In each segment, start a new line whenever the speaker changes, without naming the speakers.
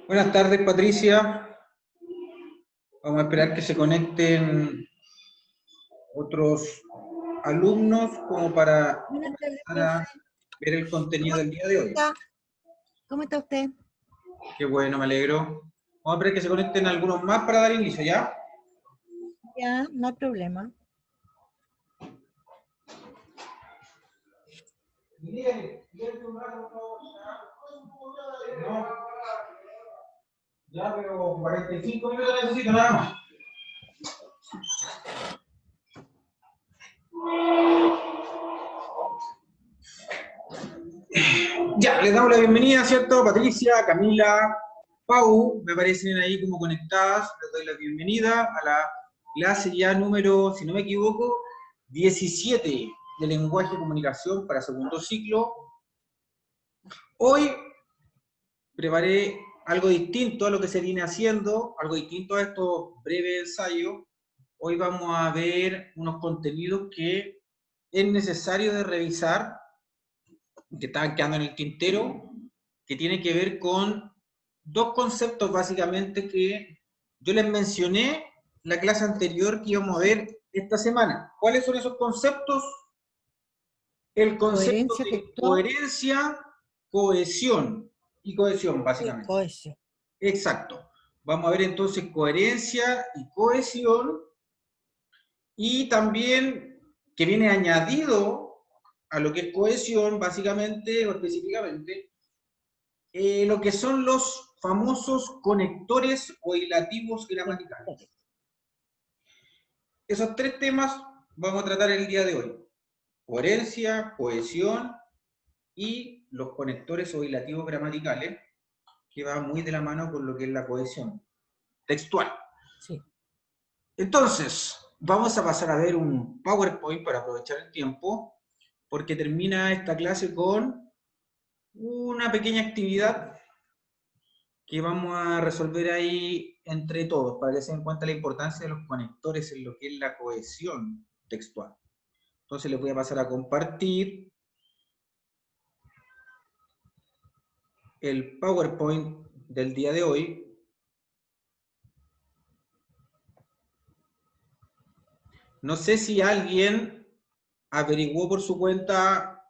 Buenas tardes, Patricia. Vamos a esperar que se conecten otros alumnos como para
Buenas tardes,
empezar
profe.
a ver el contenido del día de hoy.
¿Cómo está usted?
Qué bueno, me alegro. Vamos a esperar que se conecten algunos más para dar inicio, ¿ya?
Ya, no hay problema.
No, ya, pero 45 minutos necesito nada más. Ya, les damos la bienvenida, ¿cierto? Patricia, Camila, Pau, me aparecen ahí como conectadas. Les doy la bienvenida a la clase ya número, si no me equivoco, 17 de lenguaje y comunicación para segundo ciclo. Hoy preparé algo distinto a lo que se viene haciendo, algo distinto a estos breves ensayos. Hoy vamos a ver unos contenidos que es necesario de revisar, que estaban quedando en el tintero, que tiene que ver con dos conceptos básicamente que yo les mencioné en la clase anterior que íbamos a ver esta semana. ¿Cuáles son esos conceptos? El concepto
Coherencia
de
textual
coherencia, cohesión y cohesión
y
básicamente.
cohesión.
Exacto. Vamos a ver entonces coherencia y cohesión y también que viene añadido a lo que es cohesión básicamente o específicamente lo que son los famosos conectores o hilativos gramaticales. Esos tres temas vamos a tratar el día de hoy. Coherencia, cohesión y los conectores o hilativos gramaticales, que va muy de la mano con lo que es la cohesión textual.
Sí.
Entonces, vamos a pasar a ver un PowerPoint para aprovechar el tiempo, porque termina esta clase con una pequeña actividad que vamos a resolver ahí entre todos, para que se den cuenta la importancia de los conectores en lo que es la cohesión textual. Entonces les voy a pasar a compartir el PowerPoint del día de hoy. No sé si alguien averiguó por su cuenta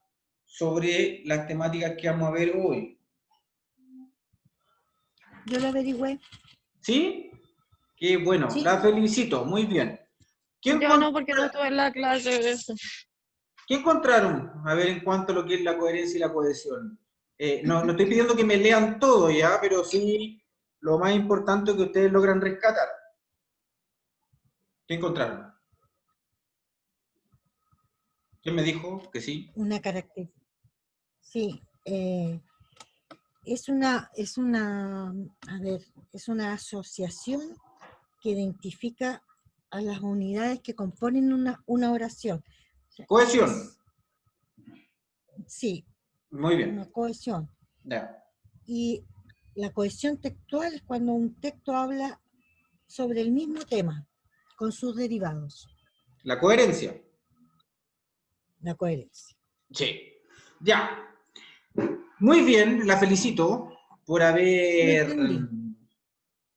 sobre las temáticas que vamos a ver hoy.
Yo lo averigüé.
¿Sí? Qué bueno,
Sí.
la felicito, muy bien.
Yo no, porque no estuve en la clase de eso.
¿Qué encontraron? A ver, en cuanto a lo que es la coherencia y la cohesión. No estoy pidiendo que me lean todo ya, pero sí lo más importante que ustedes logran rescatar. ¿Qué encontraron? ¿Quién me dijo que sí?
Una característica. Sí. Es una asociación que identifica a las unidades que componen una oración. O sea,
Cohesión.
Sí,
Muy
una
bien.
cohesión.
Ya.
Y la cohesión textual es cuando un texto habla sobre el mismo tema, con sus derivados.
La coherencia.
La coherencia.
Sí. Ya. Muy bien, la felicito por
Lo entendí.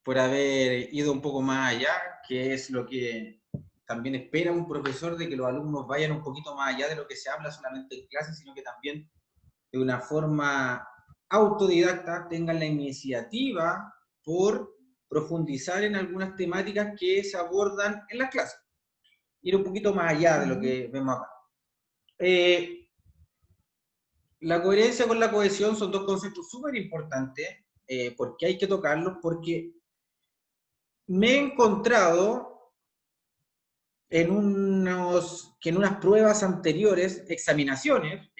por haber ido un poco más allá, que es lo que también espera un profesor, de que los alumnos vayan un poquito más allá de lo que se habla solamente en clase, sino que también de una forma autodidacta tengan la iniciativa por profundizar en algunas temáticas que se abordan en las clases. Ir un poquito más allá de lo que vemos acá. La coherencia con la cohesión son dos conceptos súper importantes, porque hay que tocarlos, porque me he encontrado que en unas pruebas anteriores, examinaciones,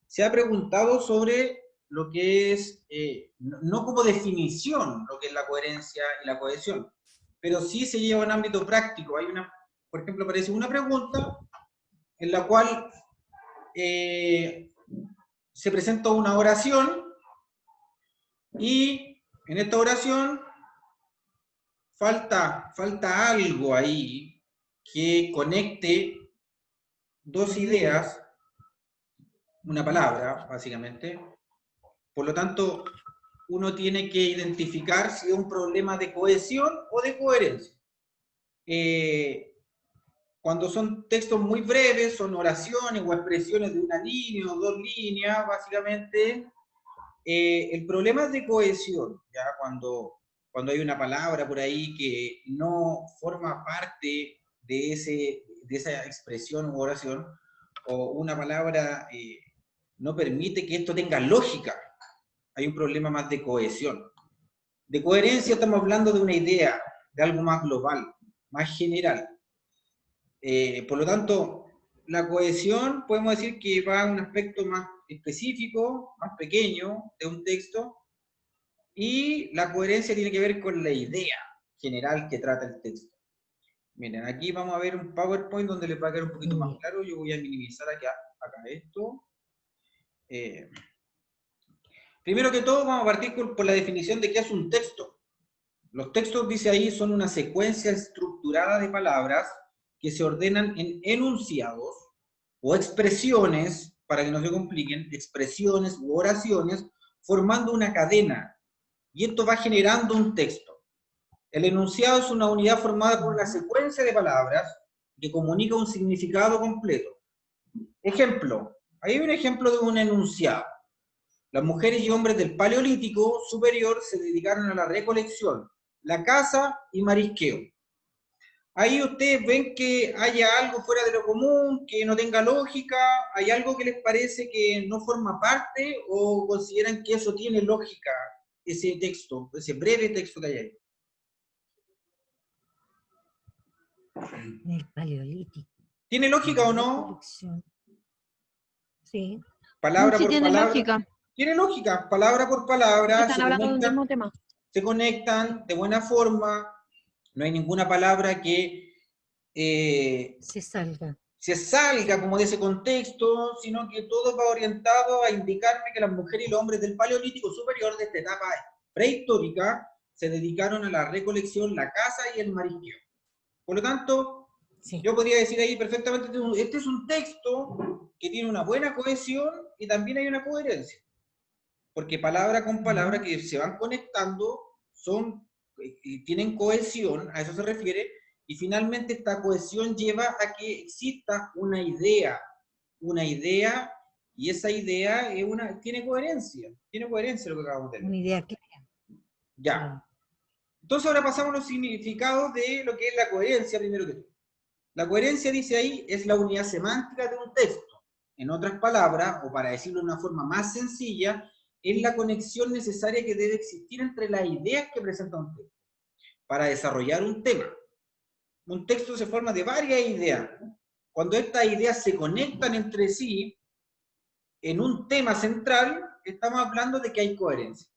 se ha preguntado sobre lo que es, no como definición, lo que es la coherencia y la cohesión, pero sí se lleva a un ámbito práctico. Por ejemplo, aparece una pregunta en la cual se presenta una oración y en esta oración falta algo ahí que conecte dos ideas, una palabra, básicamente. Por lo tanto, uno tiene que identificar si es un problema de cohesión o de coherencia. Cuando son textos muy breves, son oraciones o expresiones de una línea o dos líneas, básicamente, el problema es de cohesión, ¿ya? Cuando hay una palabra por ahí que no forma parte de esa expresión u oración, o una palabra no permite que esto tenga lógica, hay un problema más de cohesión. De coherencia estamos hablando de una idea, de algo más global, más general. Por lo tanto, la cohesión podemos decir que va a un aspecto más específico, más pequeño de un texto, y la coherencia tiene que ver con la idea general que trata el texto. Miren, aquí vamos a ver un PowerPoint donde les va a quedar un poquito más claro. Yo voy a minimizar acá esto. Primero que todo, vamos a partir por la definición de qué es un texto. Los textos, dice ahí, son una secuencia estructurada de palabras que se ordenan en enunciados o expresiones, para que no se compliquen, expresiones u oraciones, formando una cadena. Y esto va generando un texto. El enunciado es una unidad formada por una secuencia de palabras que comunica un significado completo. Ejemplo, ahí hay un ejemplo de un enunciado. Las mujeres y hombres del Paleolítico superior se dedicaron a la recolección, la caza y marisqueo. Ahí ustedes ven que haya algo fuera de lo común, que no tenga lógica, ¿hay algo que les parece que no forma parte o consideran que eso tiene lógica, ese texto, ese breve texto que hay ahí?
El Paleolítico.
¿Tiene lógica o no?
Sí.
Palabra
sí,
por
tiene
palabra.
Lógica.
Tiene lógica, palabra por palabra.
Están hablando de un mismo tema.
Se conectan de buena forma. No hay ninguna palabra que se salga como de ese contexto, sino que todo va orientado a indicarme que las mujeres y los hombres del Paleolítico superior de esta etapa prehistórica se dedicaron a la recolección, la caza y el marisqueo. Por lo tanto, yo podría decir ahí perfectamente, este es un texto que tiene una buena cohesión y también hay una coherencia. Porque palabra con palabra que se van conectando tienen cohesión, a eso se refiere, y finalmente esta cohesión lleva a que exista una idea, y esa idea tiene coherencia lo que acabamos de leer.
Una idea clara.
Ya. Entonces ahora pasamos a los significados de lo que es la coherencia, primero que todo. La coherencia, dice ahí, es la unidad semántica de un texto. En otras palabras, o para decirlo de una forma más sencilla, es la conexión necesaria que debe existir entre las ideas que presenta un texto para desarrollar un tema. Un texto se forma de varias ideas. Cuando estas ideas se conectan entre sí en un tema central, estamos hablando de que hay coherencia.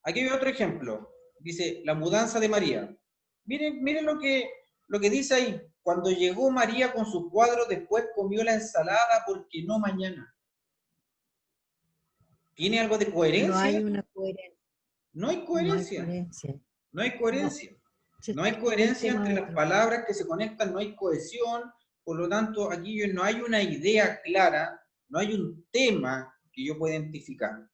Aquí hay otro ejemplo. Dice, la mudanza de María. Miren lo que dice ahí. Cuando llegó María con su cuadro, después comió la ensalada, porque no mañana. ¿Tiene algo de coherencia?
No hay una coherencia.
No hay coherencia. No hay coherencia. No hay coherencia entre las palabras que se conectan, no hay cohesión. Por lo tanto, aquí no hay una idea clara, no hay un tema que yo pueda identificar.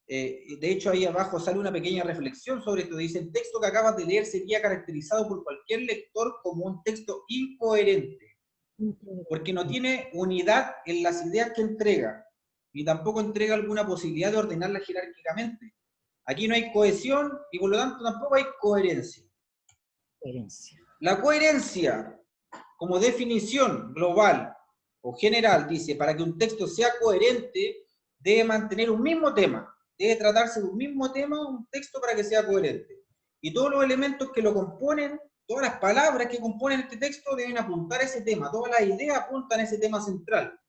De hecho, ahí abajo sale una pequeña reflexión sobre esto. Dice, el texto que acabas de leer sería caracterizado por cualquier lector como un texto incoherente, porque no tiene unidad en las ideas que entrega, ni tampoco entrega alguna posibilidad de ordenarlas jerárquicamente. Aquí no hay cohesión y por lo tanto tampoco hay coherencia. La coherencia, como definición global o general, dice, para que un texto sea coherente, debe mantener un mismo tema. Debe tratarse de un mismo tema, un texto para que sea coherente. Y todos los elementos que lo componen, todas las palabras que componen este texto deben apuntar a ese tema. Todas las ideas apuntan a ese tema central.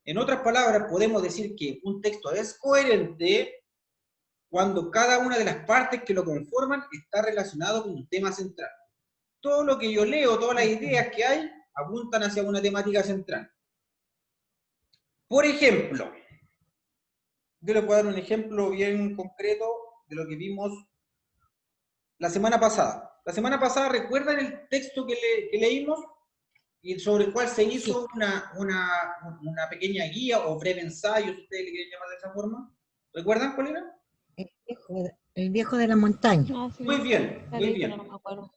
En otras palabras, podemos decir que un texto es coherente cuando cada una de las partes que lo conforman está relacionado con un tema central. Todo lo que yo leo, todas las ideas que hay, apuntan hacia una temática central. Por ejemplo, yo les voy a dar un ejemplo bien concreto de lo que vimos la semana pasada. La semana pasada, ¿recuerdan el texto que leímos? Y sobre el cual se hizo una pequeña guía o breve ensayo, si ustedes le quieren llamar de esa forma. ¿Recuerdan cuál era?
El viejo de la montaña.
Ah, sí,
Muy bien,
la
muy
leí,
bien.
pero no me acuerdo.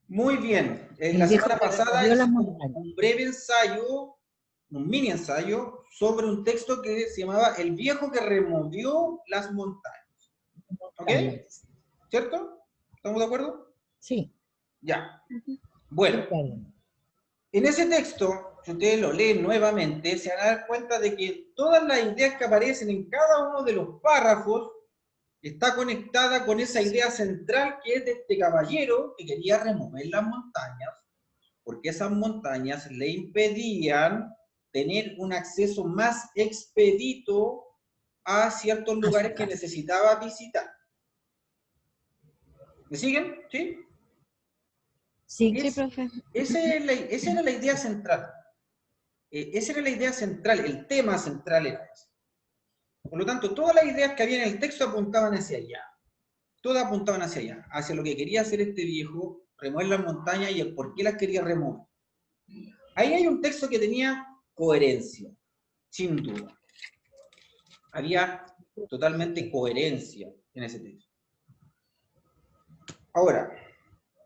Muy bien.
El
La
viejo
semana
que
pasada
recorrió las
hicimos
montañas.
un breve ensayo, un mini ensayo, sobre un texto que se llamaba El viejo que removió las montañas. ¿Ok? ¿Cierto? ¿Estamos de acuerdo?
Sí,
Ya.
Ujú.
Bueno,
claro.
en ese texto, si ustedes lo leen nuevamente, se van a dar cuenta de que todas las ideas que aparecen en cada uno de los párrafos está conectada con esa idea central que es de este caballero que quería remover las montañas, porque esas montañas le impedían tener un acceso más expedito a ciertos
A su
lugares que
casa.
necesitaba visitar. ¿Me siguen? ¿Sí?
Sí,
Sí, profe.
Esa era la idea central. Esa era la idea central, el tema central era ese. Por lo tanto, todas las ideas que había en el texto apuntaban hacia allá. Todas apuntaban hacia allá, hacia lo que quería hacer este viejo, remover las montañas y el por qué las quería remover. Ahí hay un texto que tenía coherencia, sin duda. Había totalmente coherencia en ese texto. Ahora,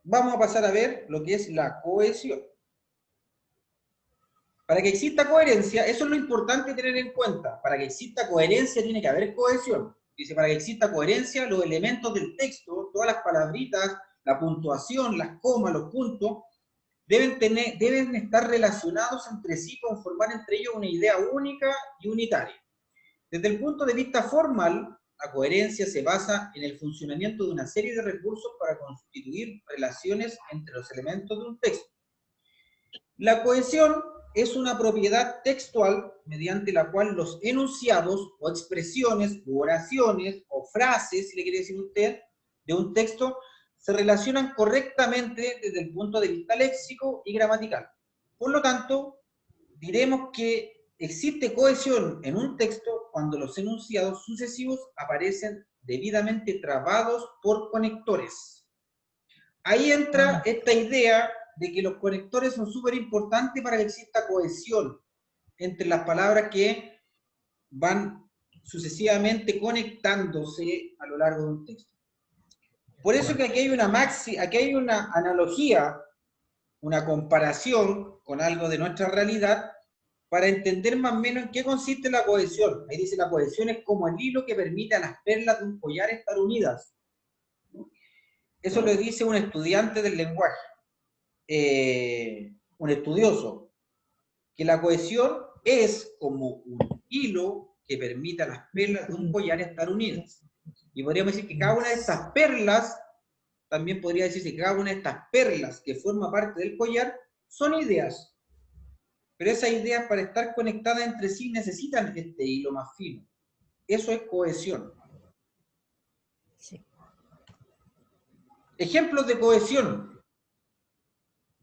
vamos a pasar a ver lo que es la cohesión. Para que exista coherencia, eso es lo importante tener en cuenta. Para que exista coherencia tiene que haber cohesión. Dice, para que exista coherencia, los elementos del texto, todas las palabritas, la puntuación, las comas, los puntos, deben estar relacionados entre sí, conformar entre ellos una idea única y unitaria. Desde el punto de vista formal, la coherencia se basa en el funcionamiento de una serie de recursos para constituir relaciones entre los elementos de un texto. La cohesión es una propiedad textual mediante la cual los enunciados o expresiones u oraciones o frases, si le quiere decir usted, de un texto se relacionan correctamente desde el punto de vista léxico y gramatical. Por lo tanto, diremos que existe cohesión en un texto cuando los enunciados sucesivos aparecen debidamente trabados por conectores. Ahí entra esta idea de que los conectores son súper importantes para que exista cohesión entre las palabras que van sucesivamente conectándose a lo largo de un texto. Por eso que aquí hay una analogía, una comparación con algo de nuestra realidad, para entender más o menos en qué consiste la cohesión. Ahí dice, la cohesión es como el hilo que permite a las perlas de un collar estar unidas. Eso lo dice un estudiante del lenguaje, un estudioso, que la cohesión es como un hilo que permite a las perlas de un collar estar unidas. Y podríamos decir que cada una de estas perlas, también podría decirse que cada una de estas perlas que forma parte del collar, son ideas. Pero esas ideas, para estar conectadas entre sí, necesitan este hilo más fino. Eso es cohesión.
Sí.
Ejemplos de cohesión.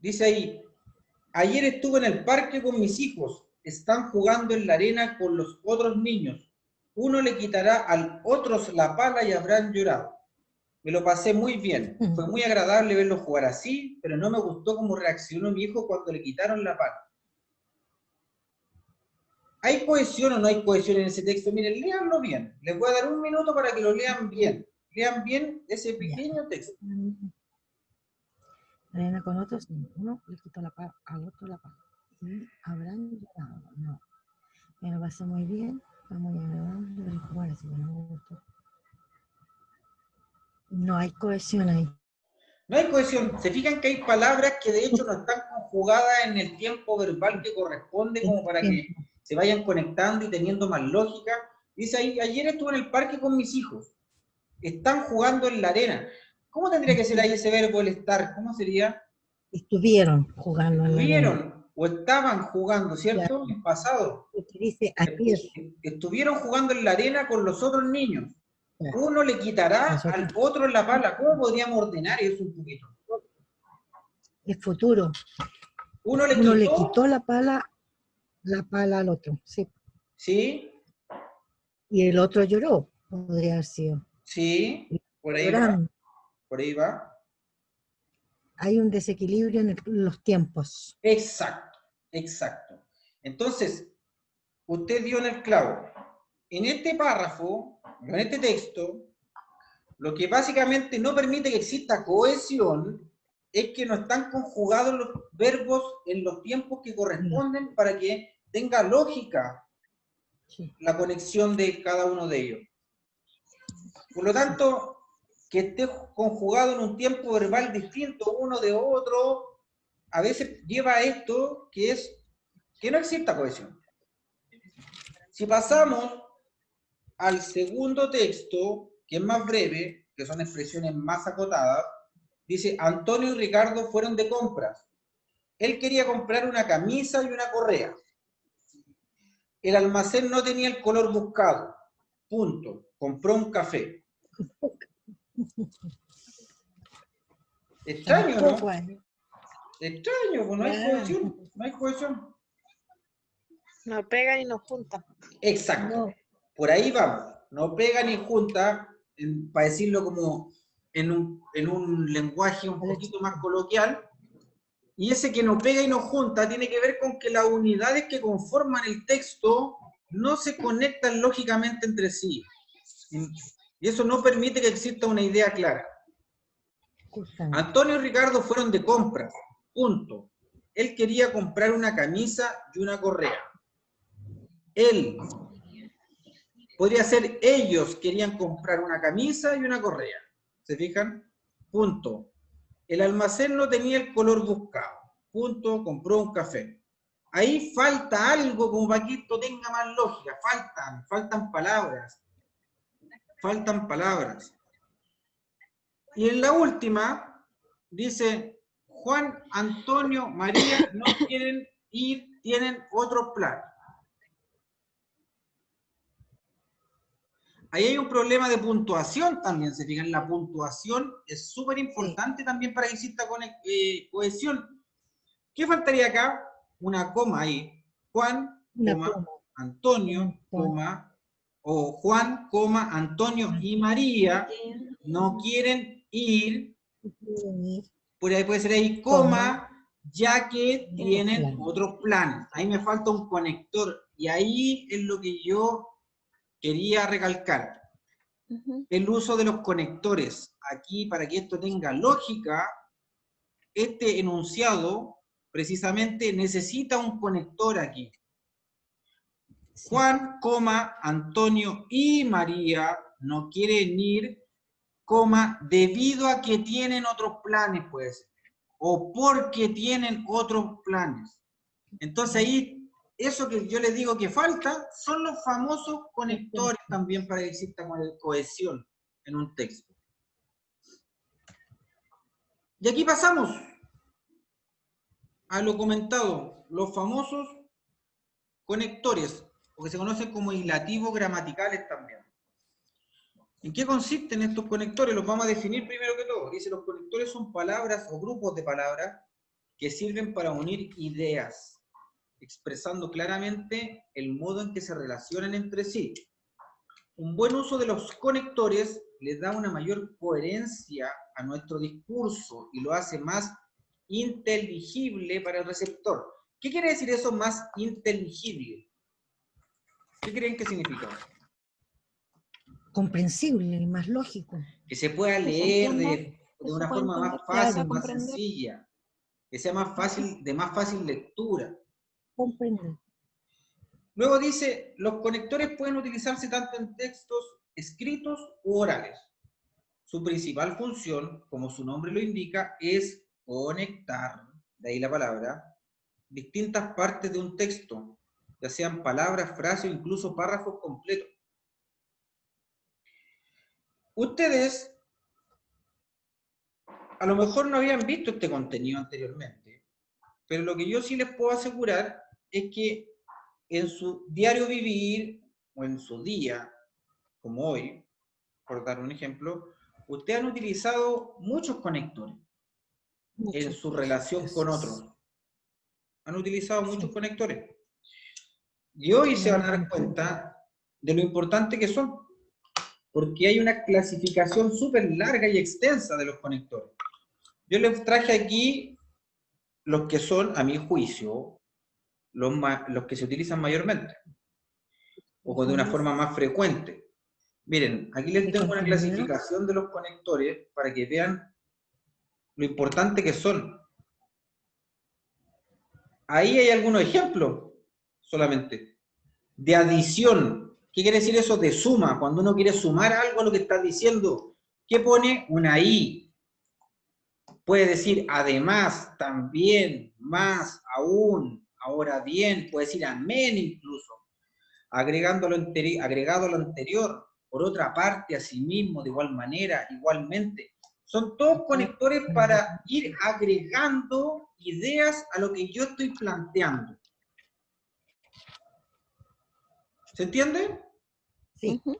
Dice ahí, ayer estuve en el parque con mis hijos, están jugando en la arena con los otros niños. Uno le quitará al otro la pala y habrán llorado. Me lo pasé muy bien. Fue muy agradable verlos jugar así, pero no me gustó cómo reaccionó mi hijo cuando le quitaron la pala. ¿Hay cohesión o no hay cohesión en ese texto? Miren, léanlo bien. Les voy a dar un minuto para que lo lean bien. Lean bien ese pequeño texto.
Arena con otros, uno le quitó la pala al otro la pala. Y habrán llorado. No. Me lo pasé muy bien. Fue muy agradable jugar así que no me gustó. No hay cohesión ahí.
No hay cohesión. Se fijan que hay palabras que de hecho no están conjugadas en el tiempo verbal que corresponde como para que se vayan conectando y teniendo más lógica. Dice ahí, ayer estuve en el parque con mis hijos. Están jugando en la arena. ¿Cómo tendría que ser ahí ese verbo, el estar? ¿Cómo sería?
Estuvieron jugando en la arena.
Estuvieron o estaban jugando, ¿cierto? En pasado.
Porque dice ayer.
Estuvieron jugando en la arena con los otros niños.
Claro.
Uno le quitará
Nosotros.
al otro la pala. ¿Cómo podríamos ordenar eso un poquito?
Es futuro.
Uno le
quitó la pala al otro. Sí.
¿Sí?
Y el otro lloró. Podría haber sido.
Sí, por ahí
Llorando.
va. Por ahí va.
Hay un desequilibrio en los tiempos.
Exacto, exacto. Entonces, usted dio en el clavo. En este párrafo, en este texto, lo que básicamente no permite que exista cohesión es que no están conjugados los verbos en los tiempos que corresponden para que tenga lógica la conexión de cada uno de ellos. Por lo tanto, que esté conjugado en un tiempo verbal distinto uno de otro, a veces lleva a esto que es que no exista cohesión. Si pasamos al segundo texto, que es más breve, que son expresiones más acotadas, dice, Antonio y Ricardo fueron de compras. Él quería comprar una camisa y una correa. El almacén no tenía el color buscado. Punto. Compró un café. Extraño, ¿no? Extraño, pues no hay cohesión. No hay cohesión.
Nos pegan y nos juntan.
Exacto.
No.
Por ahí vamos. No pega ni junta, para decirlo como en un lenguaje un poquito más coloquial. Y ese que no pega y no junta tiene que ver con que las unidades que conforman el texto no se conectan lógicamente entre sí. Y eso no permite que exista una idea clara. Antonio y Ricardo fueron de compras. Punto. Él quería comprar una camisa y una correa. Él. Podría ser ellos querían comprar una camisa y una correa. ¿Se fijan? Punto. El almacén no tenía el color buscado. Punto. Compró un café. Ahí falta algo como para que esto tenga más lógica. Faltan palabras. Faltan palabras. Y en la última, dice, Juan, Antonio, María no quieren ir, tienen otro plan. Ahí hay un problema de puntuación también, se fijan, la puntuación es súper importante también para que exista cohesión. ¿Qué faltaría acá? Una coma ahí. Juan, coma, Antonio, coma, o Juan, coma, Antonio y María no quieren ir, por ahí puede ser ahí, coma, ya que tienen otro plan. Ahí me falta un conector, y ahí es lo que yo quería recalcar. El uso de los conectores. Aquí, para que esto tenga lógica, este enunciado precisamente necesita un conector aquí. Juan, coma, Antonio y María no quieren ir, coma, debido a que tienen otros planes, pues, o porque tienen otros planes. Entonces ahí, eso que yo les digo que falta, son los famosos conectores también para que exista cohesión en un texto. Y aquí pasamos a lo comentado, los famosos conectores, o que se conocen como hilativos gramaticales también. ¿En qué consisten estos conectores? Los vamos a definir primero que todo. Dice, los conectores son palabras o grupos de palabras que sirven para unir ideas, expresando claramente el modo en que se relacionan entre sí. Un buen uso de los conectores les da una mayor coherencia a nuestro discurso y lo hace más inteligible para el receptor. ¿Qué quiere decir eso, más inteligible? ¿Qué creen que significa?
Comprensible y más lógico.
Que se pueda leer de una forma más fácil, más sencilla. Que sea más fácil, de más fácil lectura.
Comprender.
Luego dice, los conectores pueden utilizarse tanto en textos escritos u orales. Su principal función, como su nombre lo indica, es conectar, de ahí la palabra, distintas partes de un texto, ya sean palabras, frases o incluso párrafos completos. Ustedes a lo mejor no habían visto este contenido anteriormente, pero lo que yo sí les puedo asegurar es que en su diario vivir o en su día, como hoy, por dar un ejemplo, ustedes han utilizado muchos conectores en su relación con otros. Han utilizado muchos conectores. Y hoy se van a dar cuenta de lo importante que son, porque hay una clasificación súper larga y extensa de los conectores. Yo les traje aquí los que son, a mi juicio, los que se utilizan mayormente, o de una forma más frecuente. Miren, aquí les
¿De
tengo una
continuidad?
clasificación de los conectores para que vean lo importante que son. Ahí hay algunos ejemplos solamente. De adición. ¿Qué quiere decir eso de suma? Cuando uno quiere sumar algo a lo que está diciendo, ¿qué pone? Una I. Puede decir además, también, más, aún, ahora bien, puede decir amén incluso. Agregado a lo anterior, por otra parte, asimismo, de igual manera, igualmente. Son todos conectores para ir agregando ideas a lo que yo estoy planteando. ¿Se entiende?
Sí,
Ujú.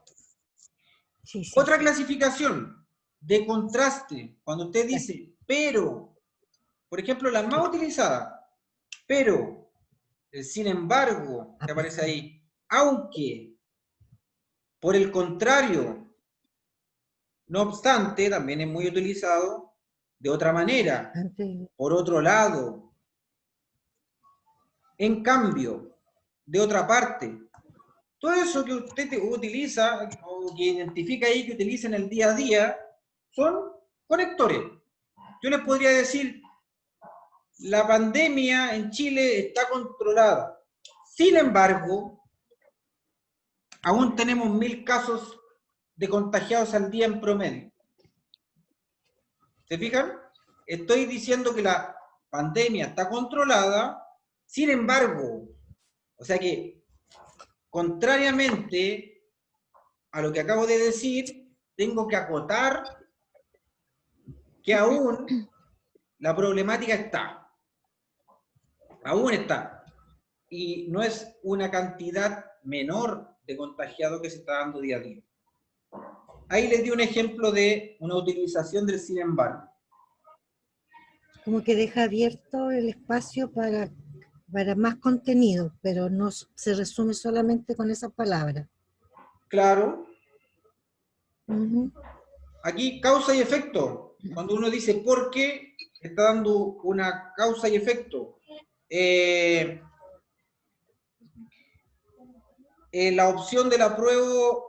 sí, sí.
Otra
Sí.
clasificación de contraste, cuando usted dice pero, por ejemplo, la más utilizada, pero, sin embargo, que aparece ahí, aunque, por el contrario, no obstante, también es muy utilizado de otra manera,
Antes,
por otro lado, en cambio, de otra parte. Todo eso que usted utiliza o que identifica ahí, que utiliza en el día a día, son conectores. Yo les podría decir, la pandemia en Chile está controlada. Sin embargo, aún tenemos 1000 casos de contagiados al día en promedio. ¿Se fijan? Estoy diciendo que la pandemia está controlada, sin embargo, o sea que, contrariamente a lo que acabo de decir, tengo que acotar que aún la problemática está. Aún está. Y no es una cantidad menor de contagiados que se está dando día a día. Ahí les di un ejemplo de una utilización del sin embargo.
como que deja abierto el espacio para más contenido, pero no se resume solamente con esa palabra.
Claro,
Ujú.
aquí causa y efecto. Cuando uno dice por qué, está dando una causa y efecto. La opción del apruebo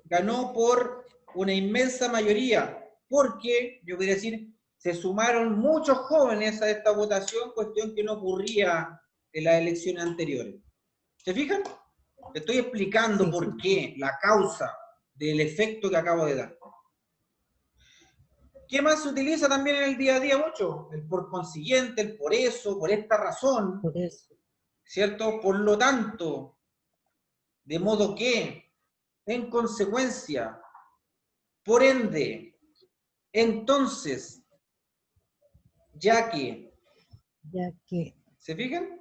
ganó por una inmensa mayoría, porque, yo quería decir, se sumaron muchos jóvenes a esta votación, cuestión que no ocurría en las elecciones anteriores. ¿Se fijan? Estoy explicando
Sí,
por
sí.
qué, la causa del efecto que acabo de dar. ¿Qué más se utiliza también en el día a día mucho? El por consiguiente, el por eso, por esta razón,
Por eso.
¿cierto? Por lo tanto, de modo que, en consecuencia, por ende, entonces, ya que,
Ya que
¿se fijan?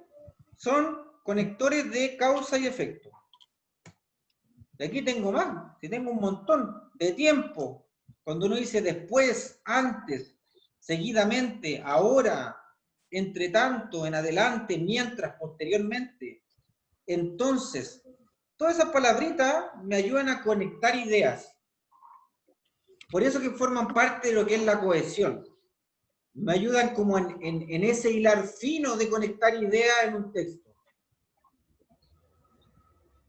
Son conectores de causa y efecto. De aquí tengo más, si tengo un montón de tiempo. Cuando uno dice después, antes, seguidamente, ahora, entre tanto, en adelante, mientras, posteriormente. Entonces, todas esas palabritas me ayudan a conectar ideas. Por eso que forman parte de lo que es la cohesión. Me ayudan como en ese hilar fino de conectar ideas en un texto.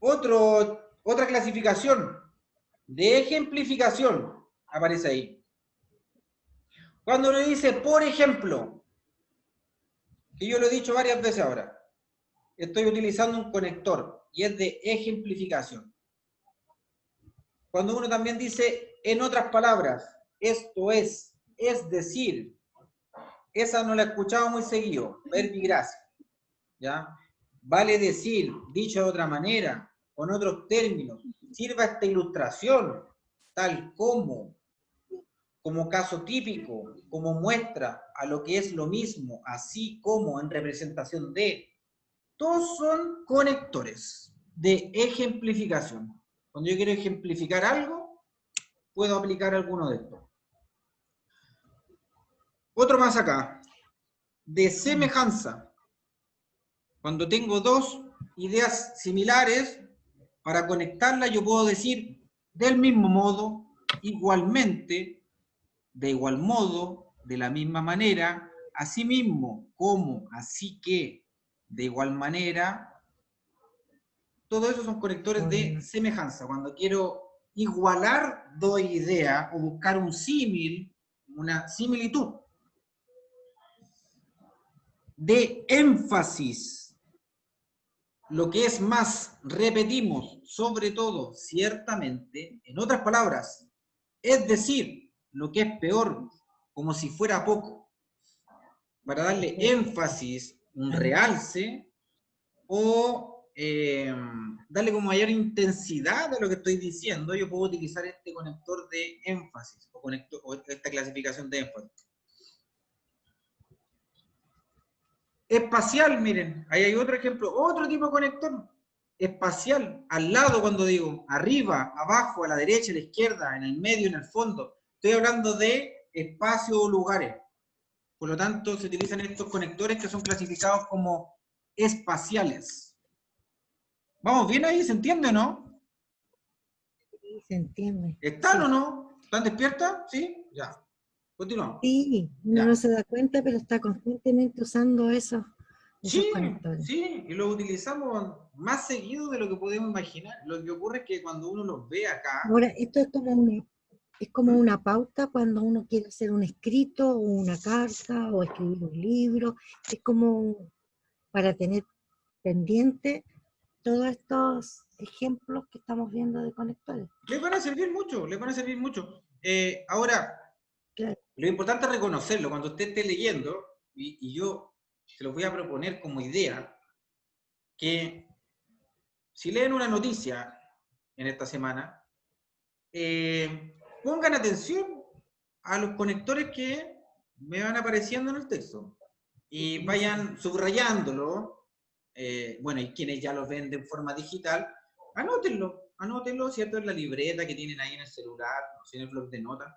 Otra clasificación de ejemplificación aparece ahí. Cuando uno dice, por ejemplo, que yo lo he dicho varias veces ahora, estoy utilizando un conector y es de ejemplificación. Cuando uno también dice, en otras palabras, esto es decir, esa no la he escuchado muy seguido, verbigracia, ¿ya? Vale decir, dicho de otra manera, con otros términos, sirva esta ilustración, tal como caso típico, como muestra a lo que es lo mismo, así como en representación de. Todos son conectores de ejemplificación. Cuando yo quiero ejemplificar algo, puedo aplicar alguno de estos. Otro más acá, de semejanza. Cuando tengo dos ideas similares, para conectarlas yo puedo decir del mismo modo, igualmente, de igual modo, de la misma manera, así mismo, como, así que, de igual manera. todo eso son conectores de semejanza. Cuando quiero igualar dos ideas o buscar un símil, una similitud. De énfasis, lo que es más, repetimos, sobre todo, ciertamente, en otras palabras, es decir, lo que es peor, como si fuera poco, para darle énfasis, un realce, o darle como mayor intensidad a lo que estoy diciendo, yo puedo utilizar este conector de énfasis, o esta clasificación de énfasis. Espacial, miren, ahí hay otro ejemplo, otro tipo de conector. Espacial, al lado cuando digo, arriba, abajo, a la derecha, a la izquierda, en el medio, en el fondo. Estoy hablando de espacios o lugares. Por lo tanto, se utilizan estos conectores que son clasificados como espaciales. ¿Vamos bien ahí? ¿Se entiende o no?
Sí, se entiende.
¿Están
Sí.
o no? ¿Están despiertas? ¿Sí? Ya. Continuamos.
Sí, uno
Ya.
no se da cuenta, pero está constantemente usando esos
Sí,
conectores.
sí, y lo utilizamos más seguido de lo que podemos imaginar. Lo que ocurre es que cuando uno los ve acá...
Ahora, esto es como una pauta cuando uno quiere hacer un escrito o una carta o escribir un libro. Es como para tener pendiente todos estos ejemplos que estamos viendo de conectores.
Les van a servir mucho, les van a servir mucho. Ahora,
Claro.
lo importante es reconocerlo. Cuando usted esté leyendo, y yo se los voy a proponer como idea, que si leen una noticia en esta semana, pongan atención a los conectores que me van apareciendo en el texto y vayan subrayándolo. Bueno, y quienes ya los ven de forma digital, anótenlo, ¿cierto? En la libreta que tienen ahí en el celular, en el blog de notas.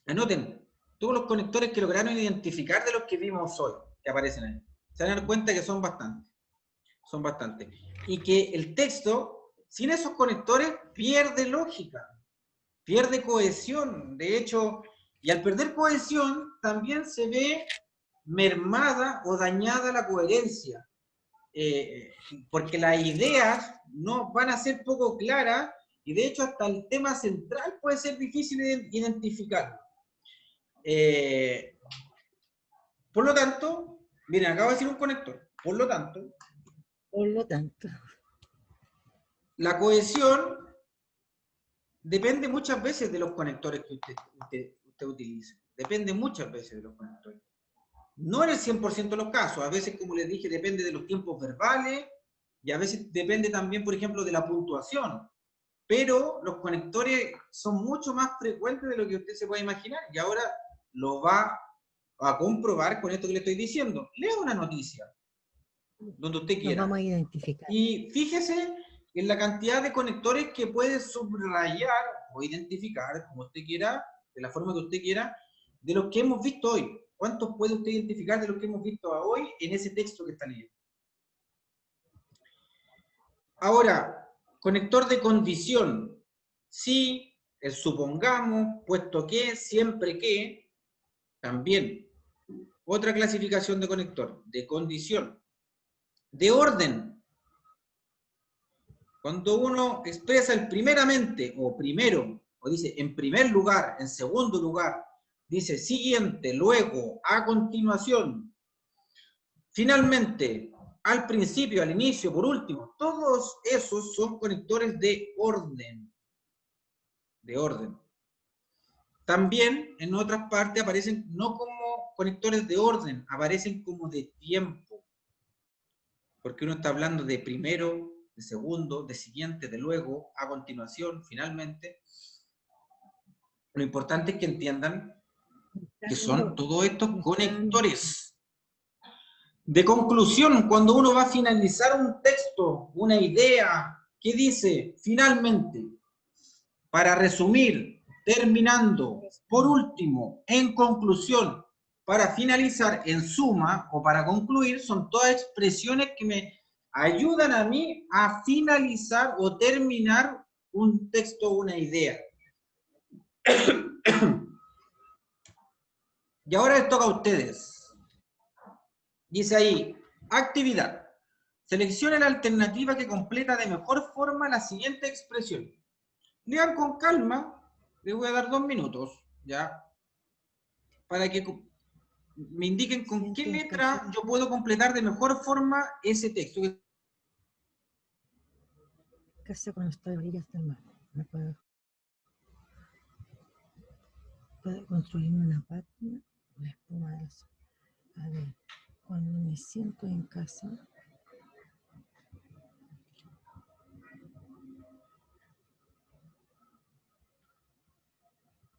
Anoten todos los conectores que lograron identificar de los que vimos hoy, que aparecen ahí. Se van a dar cuenta que son bastantes. Son bastantes. Y que el texto, sin esos conectores, pierde lógica, pierde cohesión. De hecho, y al perder cohesión, también se ve mermada o dañada la coherencia. Porque las ideas no van a ser poco claras y de hecho hasta el tema central puede ser difícil de identificar. Por lo tanto, miren, acabo de decir un conector. Por lo tanto, la cohesión depende muchas veces de los conectores que usted utilice. Depende muchas veces de los conectores. No en el 100% de los casos. A veces, como les dije, depende de los tiempos verbales y a veces depende también, por ejemplo, de la puntuación. Pero los conectores son mucho más frecuentes de lo que usted se puede imaginar y ahora lo va a comprobar con esto que le estoy diciendo. Lea una noticia donde usted quiera.
Nos vamos a identificar.
Y fíjese en la cantidad de conectores que puede subrayar o identificar, como usted quiera, de la forma que usted quiera, de los que hemos visto hoy. ¿Cuántos puede usted identificar de los que hemos visto hoy en ese texto que está leyendo? Ahora, conector de condición. Si, el supongamos, puesto que, siempre que, también. Otra clasificación de conector, de condición. De orden. Cuando uno expresa el primeramente, o primero, o dice en primer lugar, en segundo lugar, dice siguiente, luego, a continuación, finalmente, al principio, al inicio, por último, todos esos son conectores de orden. De orden. También en otras partes aparecen no como conectores de orden, aparecen como de tiempo. Porque uno está hablando de primero, de segundo, de siguiente, de luego, a continuación, finalmente. Lo importante es que entiendan que son todos estos conectores. De conclusión, cuando uno va a finalizar un texto, una idea, ¿qué dice? Finalmente, para resumir, terminando, por último, en conclusión, para finalizar, en suma, o para concluir, son todas expresiones que me ayudan a mí a finalizar o terminar un texto o una idea. Y ahora les toca a ustedes. Dice ahí, actividad. Seleccione la alternativa que completa de mejor forma la siguiente expresión. Lean con calma, les voy a dar 2 minutos, ¿ya? Para que me indiquen con qué letra yo puedo completar de mejor forma ese texto.
Casa cuando está a orillas del mar. No puedo construirme una patria, la espuma de las... A ver, cuando me siento en casa...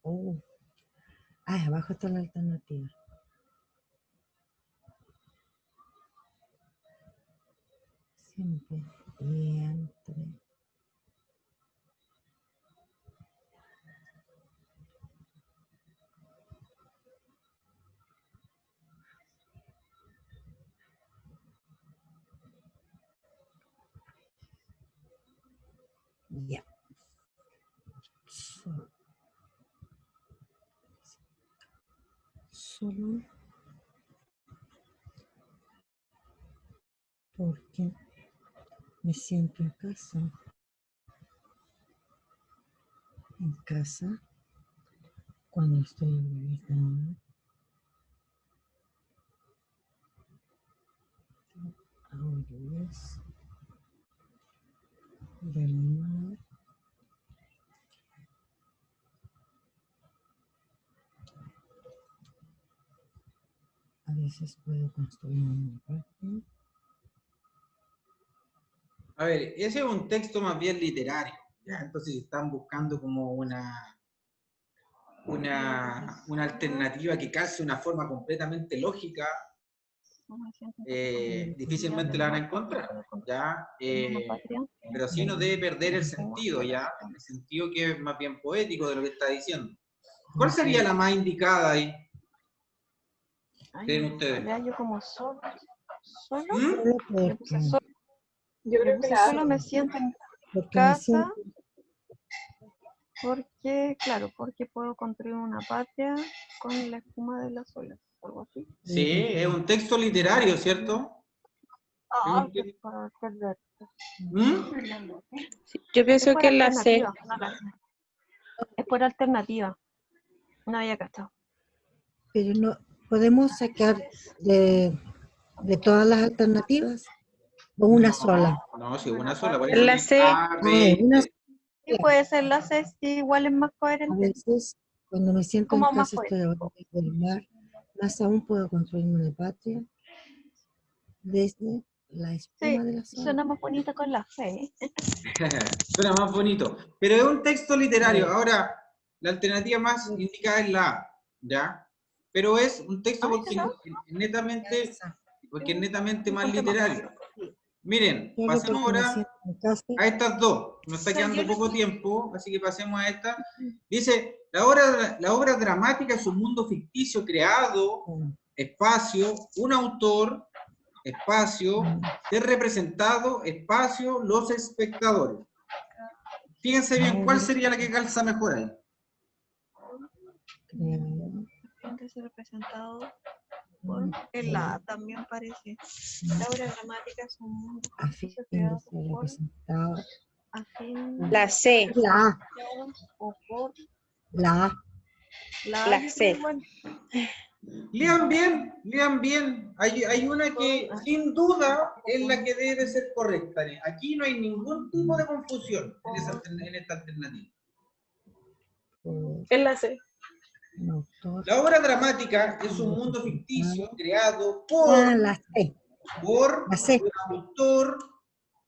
Oh. Ah, abajo está la alternativa. Siempre y entre. Ya. Solo porque me siento en casa. En casa, cuando estoy en mi vida, a orillas del mar. A veces puedo construir una patria.
A ver, ese es un texto más bien literario, ¿ya? Entonces están buscando como una alternativa que calce una forma completamente lógica, difícilmente la van a encontrar, ¿ya? Pero sí no debe perder el sentido, ¿ya? El sentido que es más bien poético de lo que está diciendo. ¿Cuál sería la más indicada ahí? ¿Creen ustedes?
Ya yo como solo. ¿Solo?
Porque,
Yo creo que solo me siento en
porque me
casa
siento,
porque, claro, porque puedo construir una patria con la espuma de las olas, algo así.
Sí, es un texto literario, ¿cierto?
Ah, qué para perder.
¿Mm?
Yo pienso que la C.
No la sé. Es por alternativa. No había cachado.
pero no podemos sacar de todas las alternativas o una sola.
No, sí, una sola. Por
La
eso
C.
A, B,
Una
C.
Sí, puede ser la C, sí, igual es más
A
coherente.
veces, cuando me siento en
Como más
casa, estoy a orillas del mar. Más aún puedo construirme una patria desde la
Sí,
espuma de las olas.
suena más bonito con la C.
Suena más bonito. Pero es un texto literario. Ahora, la alternativa más indicada es la A, ¿ya? Pero es un texto porque es netamente más literario. Miren,
Solo
pasemos
porque me
ahora
siento en casa.
a estas dos. Nos está quedando poco tiempo, así que pasemos a esta. Dice, la obra dramática es un mundo ficticio creado, espacio, un autor, espacio, ser representado, espacio, los espectadores. Fíjense bien, ¿cuál sería la que calza mejor ahí?
Tiene ser representado por el A, también parece. La obra dramática es un mundo
A fin
ficticio
de
creado
ser
por,
representado.
a fin
La C.
La A,
o por
la A.
la
La
A, yo
C.
creo igual.
Lean bien, lean bien. Hay una que sin duda es la que debe ser correcta. Aquí no hay ningún tipo de confusión en esta alternativa.
Es la C.
Un autor.
La obra dramática es un mundo ficticio creado
La C.
por
La C.
un autor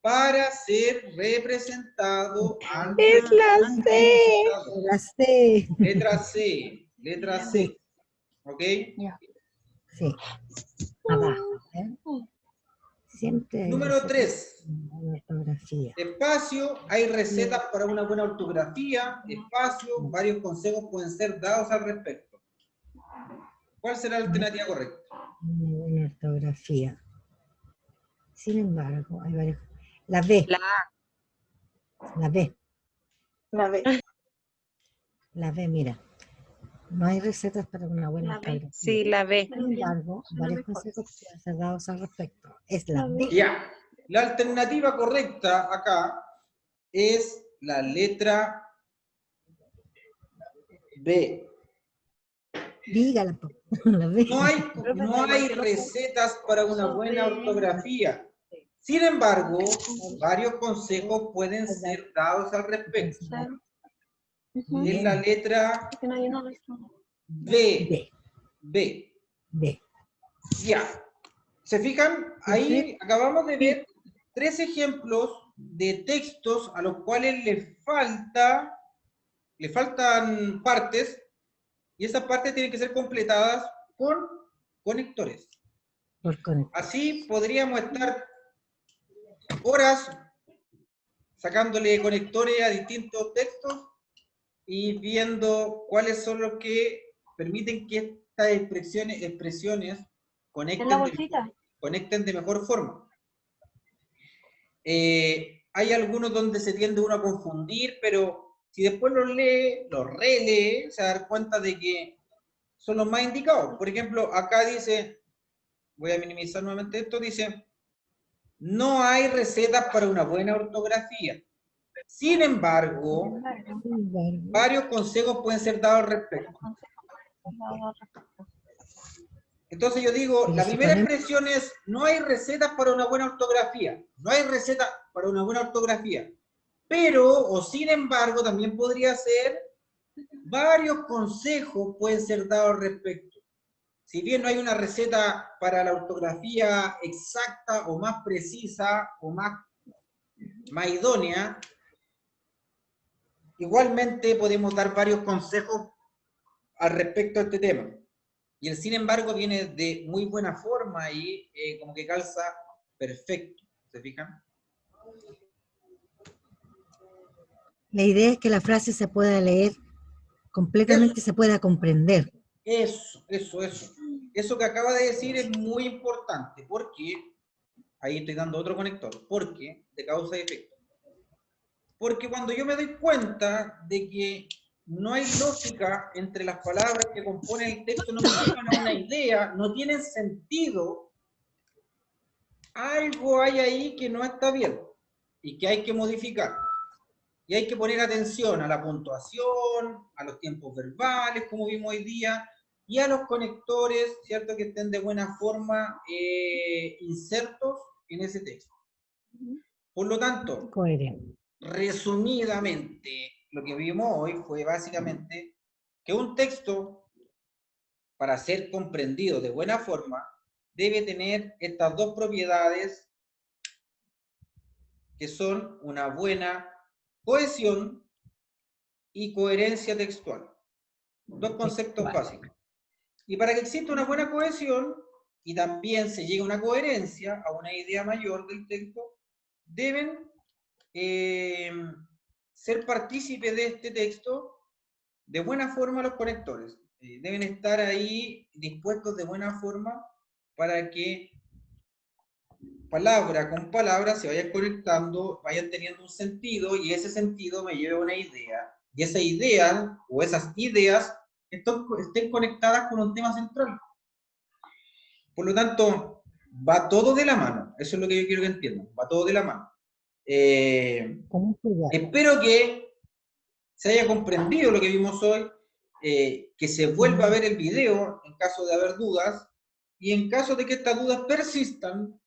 para ser representado
Es la C.
La C.
Letra C, letra C. ¿Ok?
Sí. Abajo. Siempre hay
Número
recetas
3.
de ortografía.
Espacio, hay recetas para una buena ortografía. Espacio, varios consejos pueden ser dados al respecto. ¿Cuál será la alternativa correcta?
Una buena ortografía. Sin embargo, hay varios. La B.
La A.
La B.
La B.
La B, mira. No hay recetas para una buena
La B.
ortografía.
Sí, la B.
Sin embargo, varios consejos pueden ser dados al respecto. Es la B.
Ya. La alternativa correcta acá es la letra B.
Dígala, po. La ve.
No hay recetas para una buena ortografía. Sin embargo, varios consejos pueden ser dados al respecto. Es la letra
Es que no hay una razón.
B.
B.
B.
B.
Ya. ¿Se fijan? Ahí acabamos de ver 3 ejemplos de textos a los cuales le faltan partes, y esas partes tienen que ser completadas con conectores.
Por conector.
Así podríamos estar horas sacándole conectores a distintos textos y viendo cuáles son los que permiten que estas expresiones
¿En la bolsita?
conecten de mejor forma. Hay algunos donde se tiende uno a confundir, pero si después los lee, los relee, se va a dar cuenta de que son los más indicados. Por ejemplo, acá dice, voy a minimizar nuevamente esto, dice, no hay recetas para una buena ortografía. Sin embargo, varios consejos pueden ser dados al respecto. Entonces yo digo,
Pero
la
si
primera
ponemos-
expresión es, no hay recetas para una buena ortografía. No hay receta para una buena ortografía. Pero, o sin embargo, también podría ser, varios consejos pueden ser dados al respecto. Si bien no hay una receta para la ortografía exacta o más precisa o más idónea, igualmente podemos dar varios consejos al respecto a este tema. Y el sin embargo viene de muy buena forma y como que calza perfecto. ¿Se fijan?
La idea es que la frase se pueda leer completamente, se pueda comprender.
Eso. Eso que acaba de decir es muy importante, porque, ahí estoy dando otro conector, porque, de causa y efecto. Porque cuando yo me doy cuenta de que no hay lógica entre las palabras que componen el texto, no me llevan a una idea, no tienen sentido, algo hay ahí que no está bien y que hay que modificar. Y hay que poner atención a la puntuación, a los tiempos verbales, como vimos hoy día, y a los conectores, ¿cierto? Que estén de buena forma insertos en ese texto. Por lo tanto,
Coherente.
resumidamente, lo que vimos hoy fue básicamente que un texto, para ser comprendido de buena forma, debe tener estas dos propiedades que son una buena cohesión y coherencia textual. Dos conceptos básicos. Y para que exista una buena cohesión y también se llegue a una coherencia, a una idea mayor del texto, deben ser partícipes de este texto de buena forma los conectores. Deben estar ahí dispuestos de buena forma para que palabra con palabra se vayan conectando, vayan teniendo un sentido y ese sentido me lleve a una idea. Y esa idea o esas ideas estén conectadas con un tema central. Por lo tanto, va todo de la mano. Eso es lo que yo quiero que entiendan. Va todo de la mano. Espero que se haya comprendido lo que vimos hoy, que se vuelva a ver el video en caso de haber dudas, y en caso de que estas dudas persistan,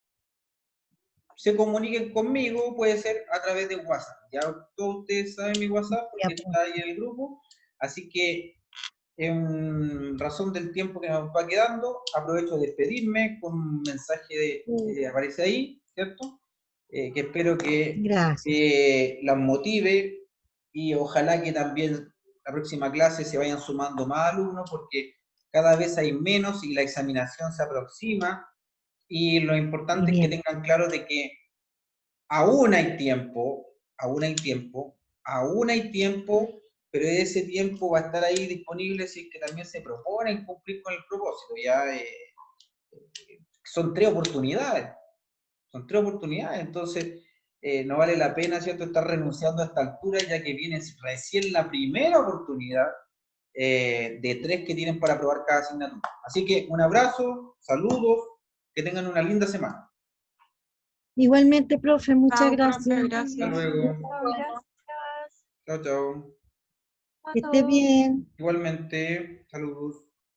se comuniquen conmigo, puede ser a través de WhatsApp. Ya todos ustedes saben mi WhatsApp, porque está ahí en el grupo, así que en razón del tiempo que nos va quedando, aprovecho de despedirme con un mensaje que aparece ahí, ¿cierto? Que espero que las motive y ojalá que también la próxima clase se vayan sumando más alumnos, porque cada vez hay menos y la examinación se aproxima, y lo importante es que tengan claro de que aún hay tiempo, pero ese tiempo va a estar ahí disponible si es que también se proponen cumplir con el propósito. Ya son 3 oportunidades, entonces no vale la pena, ¿cierto?, estar renunciando a esta altura, ya que viene recién la primera oportunidad de 3 que tienen para aprobar cada asignatura. Así que un abrazo, saludos, que tengan una linda semana.
Igualmente, profe, muchas
Chao,
gracias.
profe,
Hasta
gracias.
luego.
Gracias.
Chao, chao.
Que esté bien.
Igualmente, saludos.